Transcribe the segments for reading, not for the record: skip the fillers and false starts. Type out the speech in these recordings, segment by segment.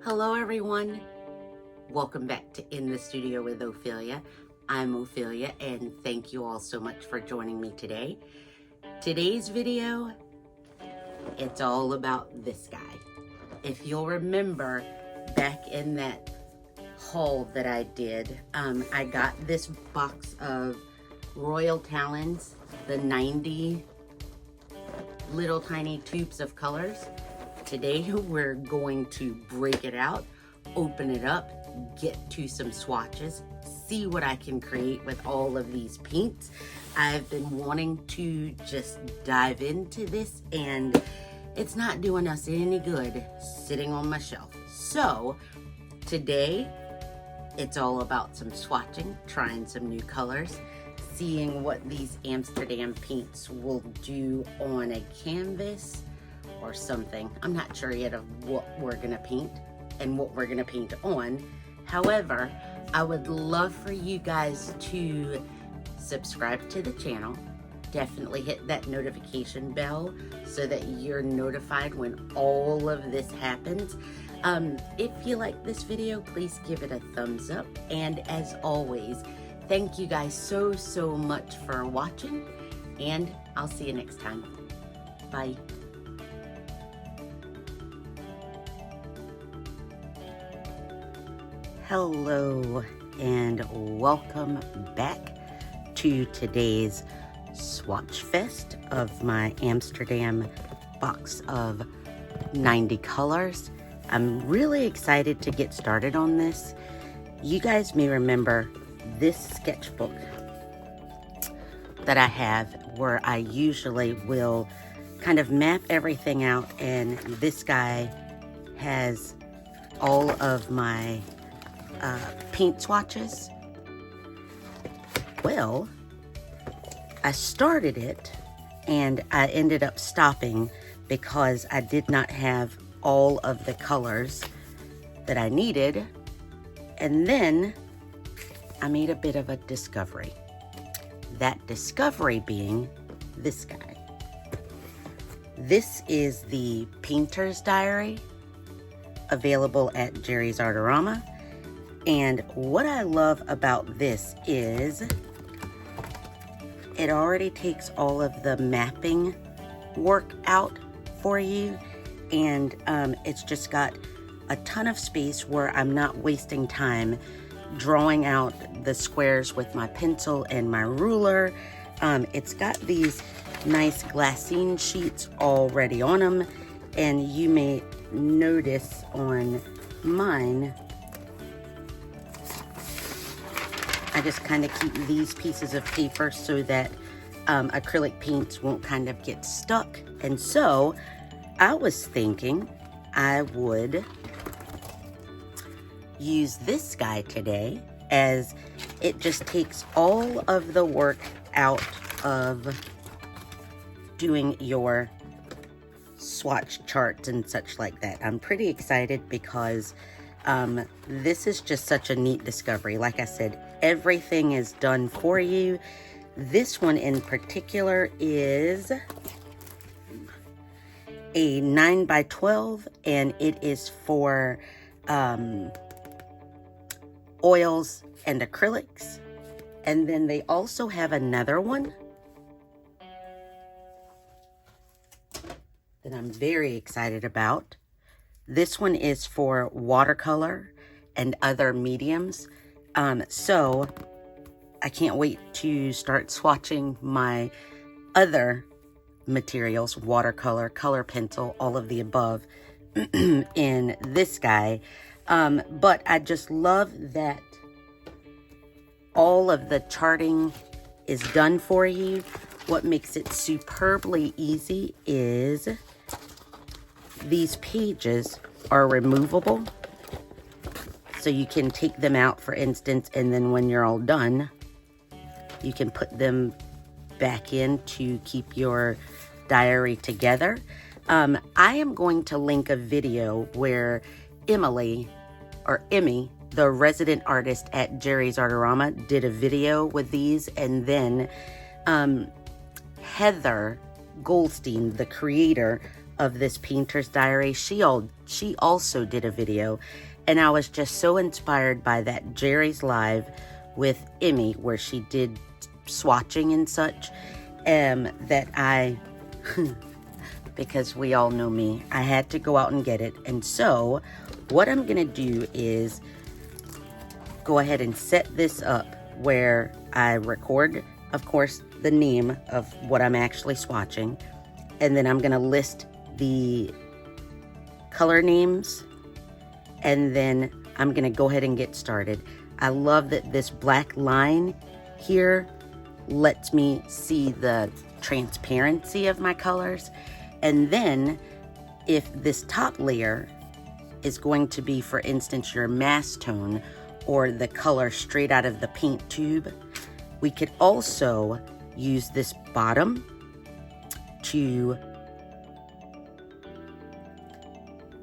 Hello everyone, welcome back to In the Studio with Ophelia. I'm Ophelia and thank you all so much for joining me today. Today's video, it's all about this guy. If you'll remember back in that haul that I did, I got this box of Royal Talons, the 90 little tiny tubes of colors. Today we're going to break it out, open it up, get to some swatches, see what I can create with all of these paints. I've been wanting to just dive into this and it's not doing us any good sitting on my shelf. So today it's all about some swatching, trying some new colors, seeing what these Amsterdam paints will do on a canvas or something. I'm not sure yet of what we're gonna paint and what we're gonna paint on. However, I would love for you guys to subscribe to the channel. Definitely hit that notification bell so that you're notified when all of this happens. If you like this video, please give it a thumbs up. And as always, thank you guys so much for watching, and I'll see you next time. Bye. Hello and welcome back to today's Swatchfest of my Amsterdam box of 90 colors. I'm really excited to get started on this. You guys may remember this sketchbook that I have where I usually will kind of map everything out, and this guy has all of my paint swatches. Well, I started it and I ended up stopping because I did not have all of the colors that I needed, and then I made a bit of a discovery. That discovery being this guy. This is the Painter's Diary, available at Jerry's Artarama. And what I love about this is it already takes all of the mapping work out for you, and it's just got a ton of space where I'm not wasting time drawing out the squares with my pencil and my ruler. It's got these nice glassine sheets already on them, and you may notice on mine I just kind of keep these pieces of paper so that acrylic paints won't kind of get stuck. And so I was thinking I would use this guy today, as it just takes all of the work out of doing your swatch charts and such like that. I'm pretty excited because this is just such a neat discovery. Like I said, everything is done for you. This one in particular is a 9x12, and it is for oils and acrylics. And then they also have another one that I'm very excited about. This one is for watercolor and other mediums. So I can't wait to start swatching my other materials, watercolor, color pencil, all of the above in this guy. But I just love that all of the charting is done for you. What makes it superbly easy is these pages are removable, so you can take them out, for instance, and then when you're all done, you can put them back in to keep your diary together. I am going to link a video where Emmy, the resident artist at Jerry's Artarama, did a video with these, and then Heather Goldstein, the creator, of this painter's diary, she also did a video, and I was just so inspired by that Jerry's Live with Emmy, where she did swatching and such, that I, because we all know me, I had to go out and get it. And so what I'm gonna do is go ahead and set this up where I record, of course, the name of what I'm actually swatching, and then I'm gonna list the color names, and then I'm gonna go ahead and get started. I love that this black line here lets me see the transparency of my colors. And then if this top layer is going to be, for instance, your mass tone or the color straight out of the paint tube, we could also use this bottom to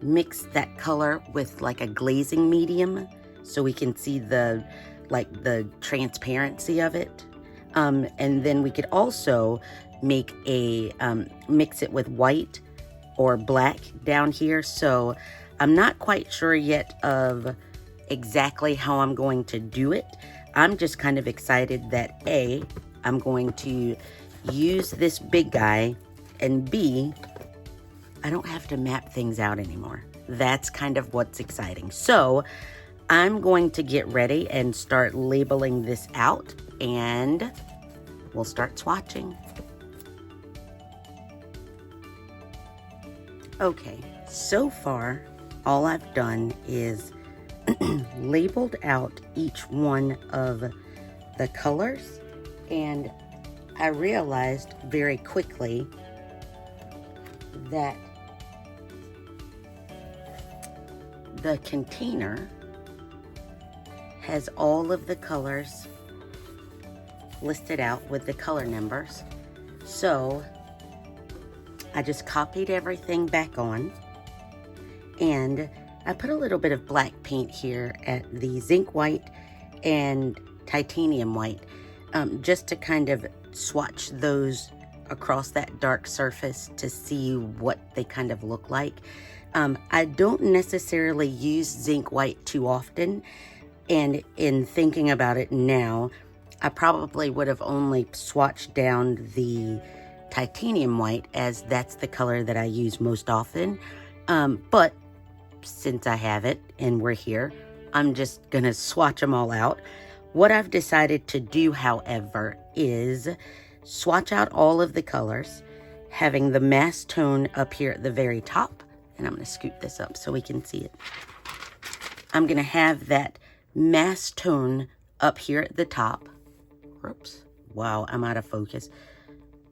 mix that color with like a glazing medium so we can see the transparency of it. And then we could also make a mix it with white or black down here. So I'm not quite sure yet of exactly how I'm going to do it. I'm just kind of excited that A, I'm going to use this big guy, and B, I don't have to map things out anymore. That's kind of what's exciting. So I'm going to get ready and start labeling this out, and we'll start swatching. Okay, so far all I've done is labeled out each one of the colors, and I realized very quickly that the container has all of the colors listed out with the color numbers. So I just copied everything back on, and I put a little bit of black paint here at the zinc white and titanium white, just to kind of swatch those across that dark surface to see what they kind of look like. I don't necessarily use zinc white too often, and in thinking about it now, I probably would have only swatched down the titanium white, as that's the color that I use most often. But since I have it and we're here, I'm just gonna swatch them all out. What I've decided to do, however, is swatch out all of the colors, having the mass tone up here at the very top. And I'm going to scoop this up so we can see it. I'm going to have that mass tone up here at the top. Whoops. Wow, I'm out of focus.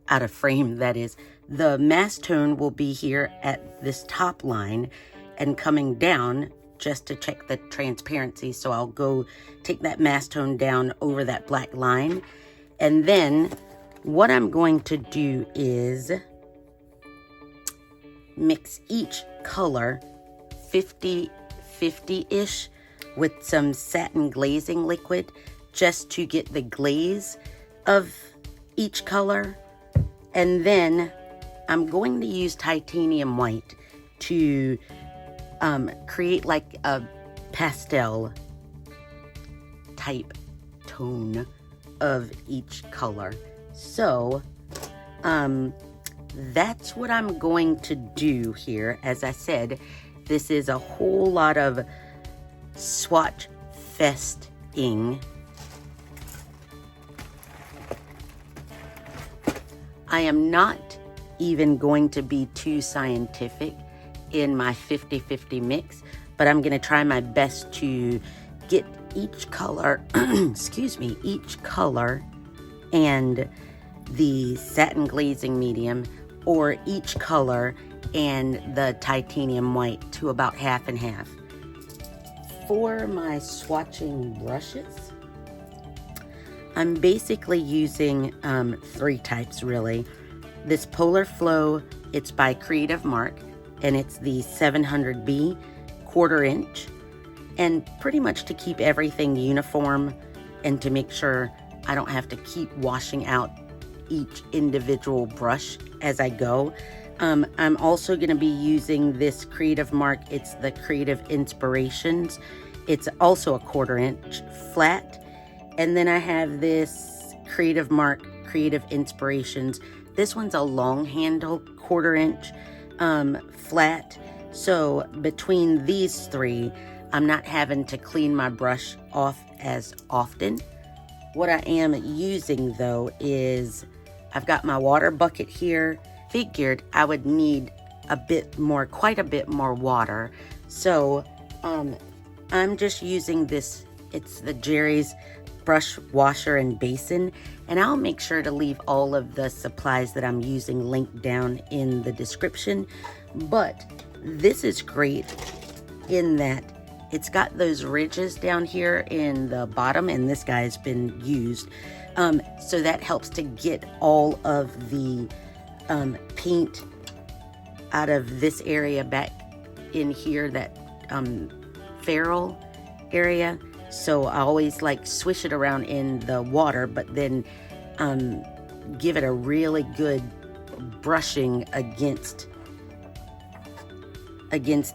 Out of frame, that is. The mass tone will be here at this top line and coming down just to check the transparency. So I'll go take that mass tone down over that black line. And then what I'm going to do is mix each color 50-50-ish with some satin glazing liquid, just to get the glaze of each color. And then I'm going to use titanium white to create like a pastel type tone of each color. So that's what I'm going to do here. As I said, this is a whole lot of Swatchfesting. I am not even going to be too scientific in my 50-50 mix, but I'm going to try my best to get each color, excuse me, each color and the satin glazing medium, or each color and the titanium white, to about half and half. For my swatching brushes, I'm basically using 3 types really. This Polar Flow, it's by Creative Mark, and it's the 700B 1/4 inch. And pretty much to keep everything uniform and to make sure I don't have to keep washing out each individual brush as I go, I'm also going to be using this Creative Mark. It's the Creative Inspirations. It's also a 1/4 inch flat. And then I have this Creative Mark Creative Inspirations. This one's a long handle 1/4 inch flat. So between these three, I'm not having to clean my brush off as often. What I am using though is I've got my water bucket here. Figured I would need a bit more, quite a bit more water. So I'm just using this, it's the Jerry's brush washer and basin, and I'll make sure to leave all of the supplies that I'm using linked down in the description. But this is great in that it's got those ridges down here in the bottom, and this guy's been used. So that helps to get all of the paint out of this area back in here, that ferrule area. So I always like swish it around in the water, but then give it a really good brushing against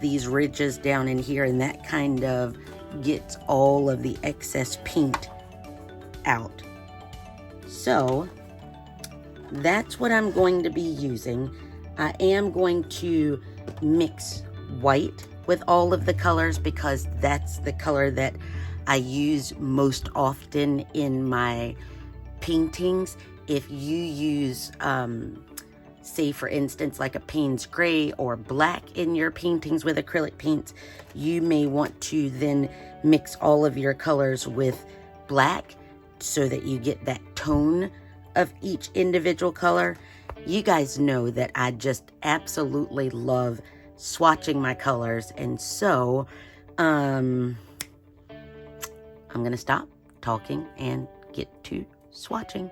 these ridges down in here, and that kind of gets all of the excess paint out. So that's what I'm going to be using. I am going to mix white with all of the colors because that's the color that I use most often in my paintings. If you use, say for instance, like a Payne's Gray or black in your paintings with acrylic paints, you may want to then mix all of your colors with black so that you get that tone of each individual color. You guys know that I just absolutely love swatching my colors, and so I'm gonna stop talking and get to swatching.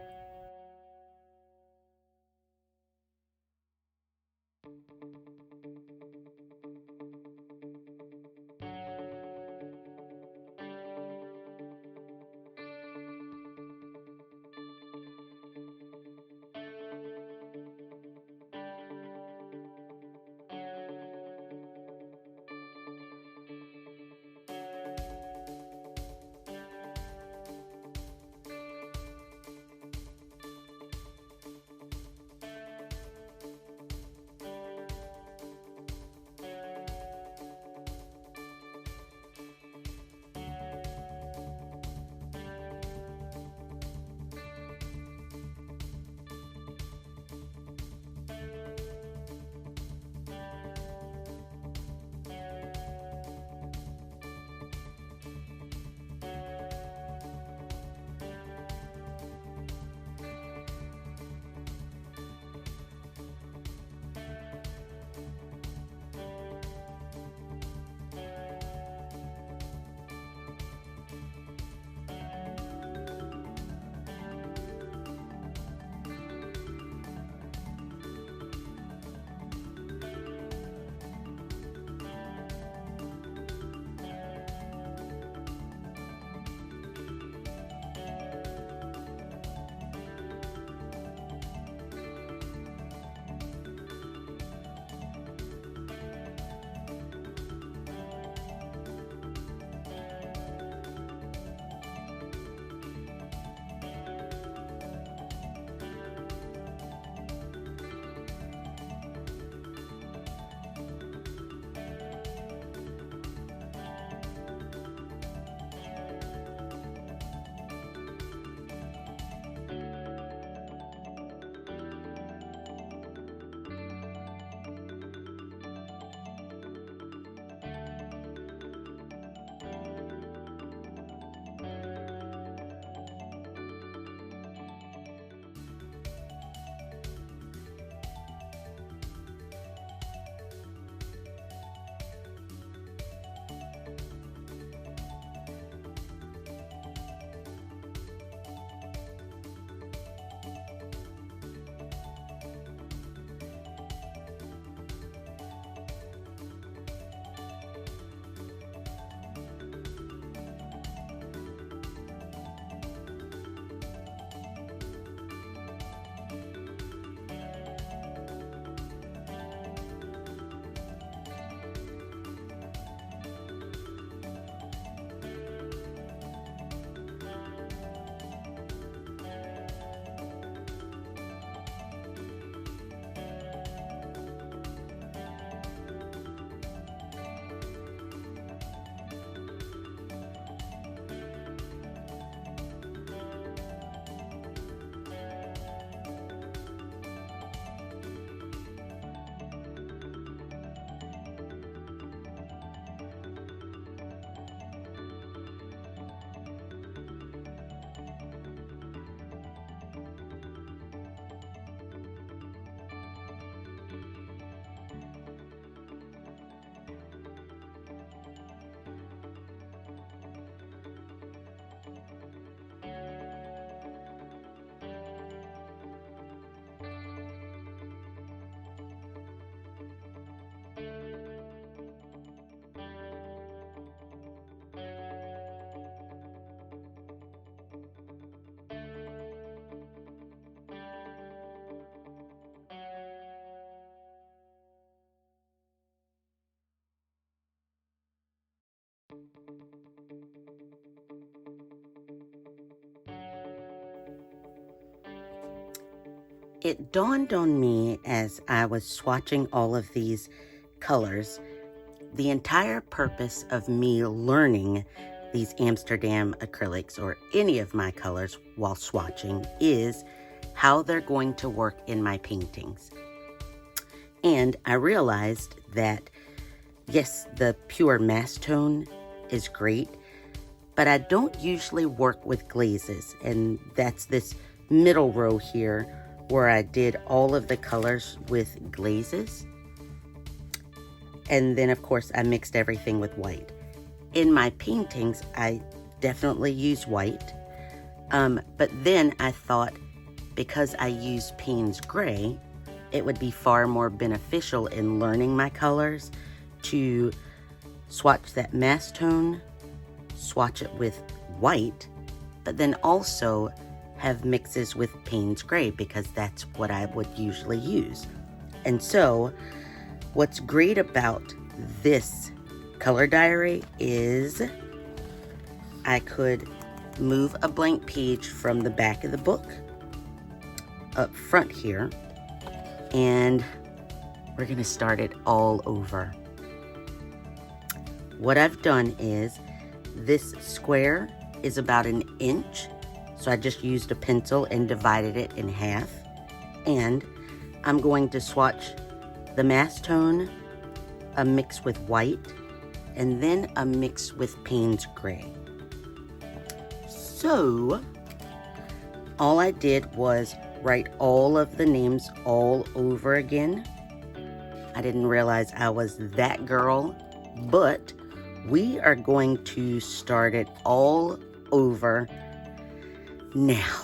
it dawned on me as I was swatching all of these colors, the entire purpose of me learning these Amsterdam acrylics or any of my colors while swatching is how they're going to work in my paintings. And I realized that, yes, the pure mass tone is great, but I don't usually work with glazes, and that's this middle row here where I did all of the colors with glazes. And then, of course, I mixed everything with white. In my paintings, I definitely use white, but then I thought because I use Payne's Gray, it would be far more beneficial in learning my colors to swatch that mass tone, swatch it with white, but then also have mixes with Payne's Gray because that's what I would usually use. And so what's great about this color diary is I could move a blank page from the back of the book up front here, and we're gonna start it all over. What I've done is this square is about 1 inch, so I just used a pencil and divided it in half, and I'm going to swatch the mass tone, a mix with white, and then a mix with Payne's Gray. So all I did was write all of the names all over again. I didn't realize I was that girl, but we are going to start it all over now.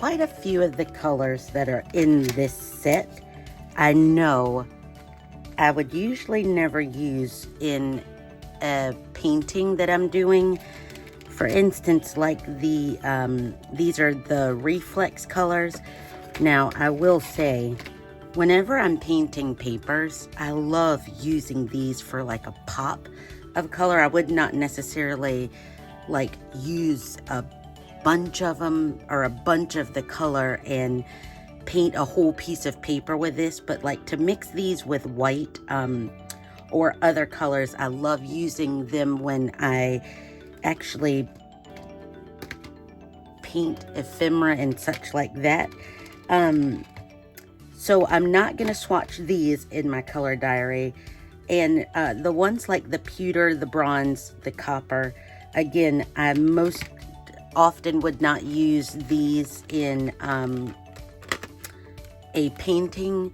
quite a few of the colors that are in this set I know I would usually never use in a painting that I'm doing. For instance, like these are the reflex colors. Now, I will say, whenever I'm painting papers, I love using these for like a pop of color. I would not necessarily like use a bunch of them or a bunch of the color and paint a whole piece of paper with this, but like to mix these with white or other colors, I love using them when I actually paint ephemera and such like that. So I'm not going to swatch these in my color diary. And the ones like the pewter, the bronze, the copper, again, I most often would not use these in a painting.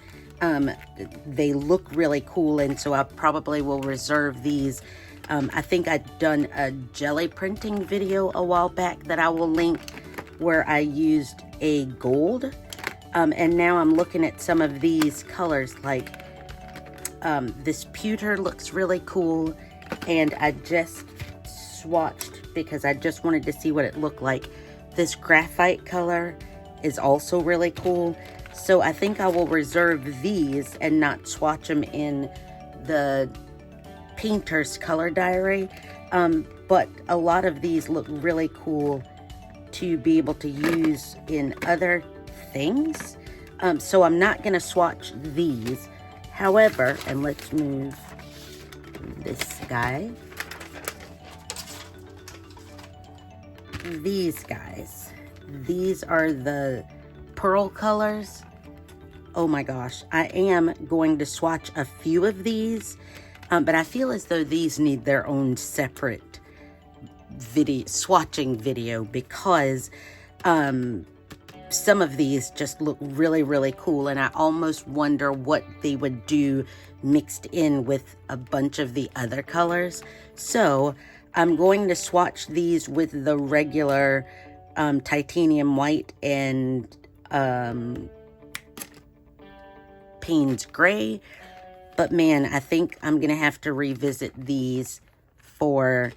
They look really cool, and so I probably will reserve these. I think I'd done a jelly printing video a while back that I will link, where I used a gold. And now I'm looking at some of these colors, like this pewter looks really cool, and I just swatched because I just wanted to see what it looked like. This graphite color is also really cool. So I think I will reserve these and not swatch them in the painter's color diary. But a lot of these look really cool to be able to use in other things. So I'm not going to swatch these. However, and let's move this guy. These guys. These are the pearl colors. Oh my gosh, I am going to swatch a few of these, but I feel as though these need their own separate swatching video, because some of these just look really, really cool, and I almost wonder what they would do mixed in with a bunch of the other colors. So I'm going to swatch these with the regular titanium white and Payne's gray, but man, I think I'm gonna have to revisit these for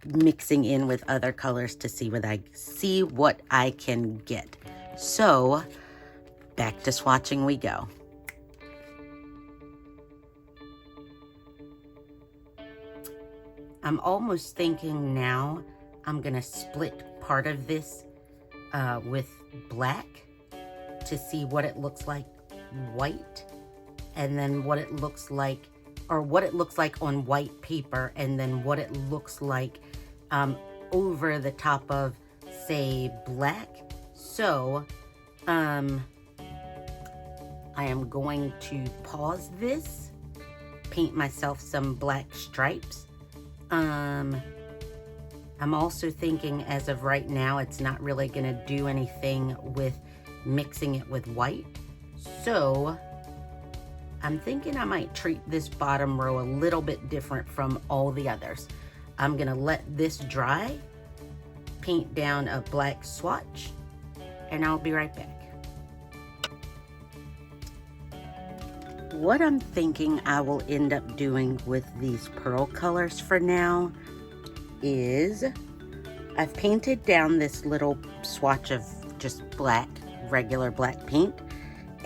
mixing in with other colors to see what I can get. So back to swatching we go. I'm almost thinking now I'm gonna split part of this with black to see what it looks like white, and then what it looks like, or what it looks like on white paper, and then what it looks like over the top of, say, black. So I am going to pause this, paint myself some black stripes. I'm also thinking, as of right now, it's not really going to do anything with mixing it with white. So I'm thinking I might treat this bottom row a little bit different from all the others. I'm going to let this dry, paint down a black swatch, and I'll be right back. What I'm thinking I will end up doing with these pearl colors for now is I've painted down this little swatch of just black, regular black paint,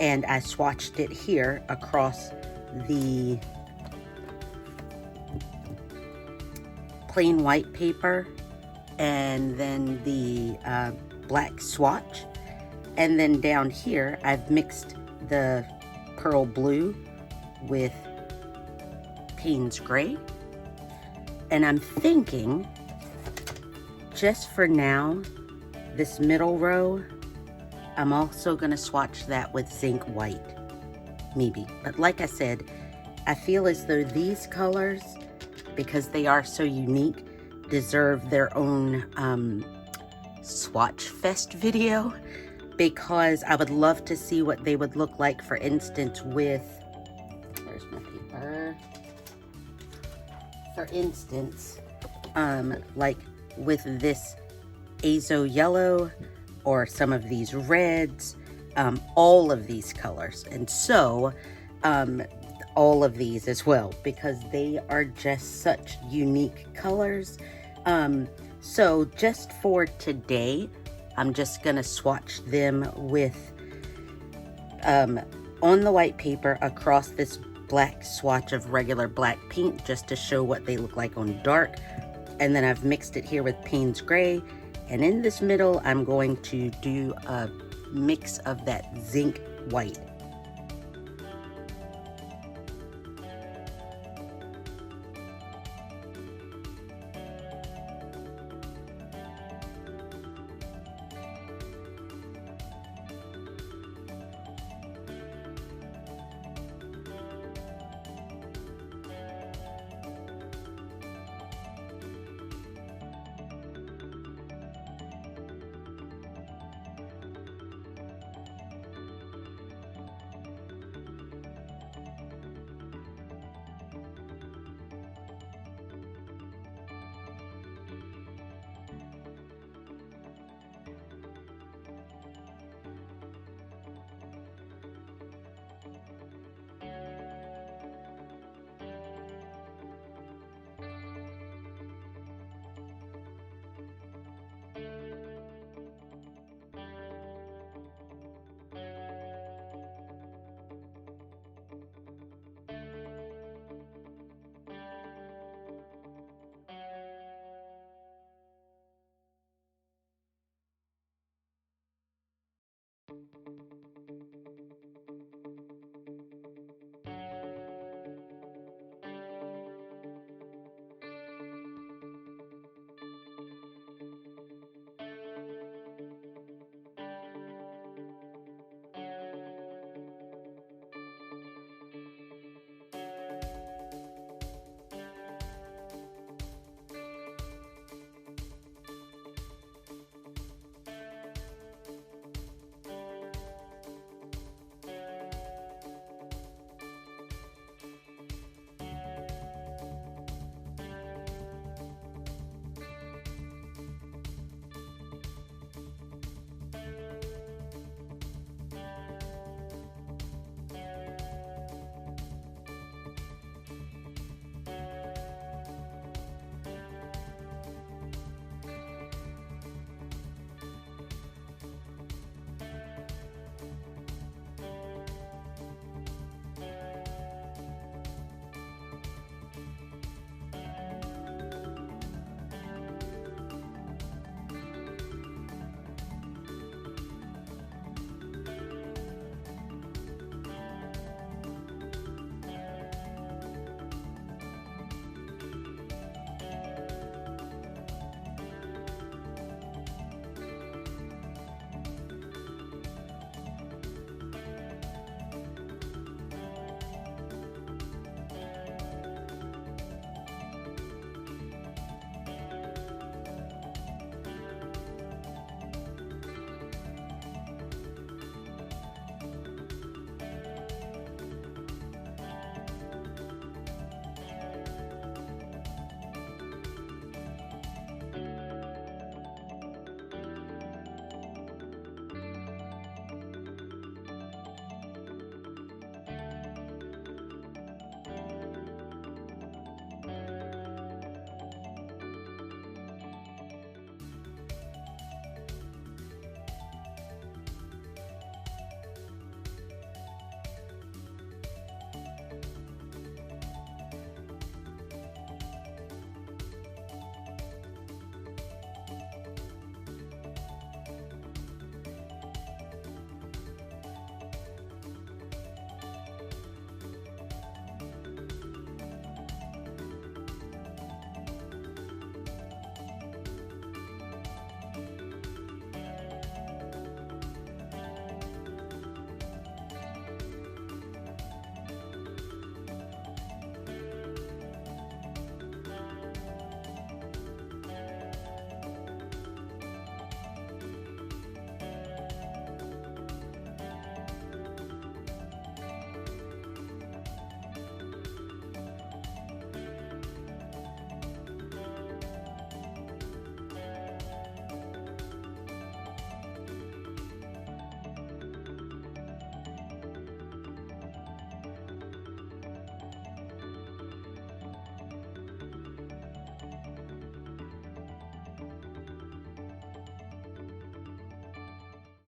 and I swatched it here across the plain white paper, and then the black swatch, and then down here I've mixed the pearl blue with Payne's gray. And I'm thinking, just for now, this middle row, I'm also going to swatch that with zinc white, maybe. But like I said, I feel as though these colors, because they are so unique, deserve their own Swatchfest video, because I would love to see what they would look like, for instance, with, where's my paper? For instance, like with this azo yellow, or some of these reds, all of these colors. And so all of these as well, because they are just such unique colors. So just for today, I'm just gonna swatch them with on the white paper across this black swatch of regular black paint, just to show what they look like on dark. And then I've mixed it here with Payne's Gray, and in this middle I'm going to do a mix of that zinc white.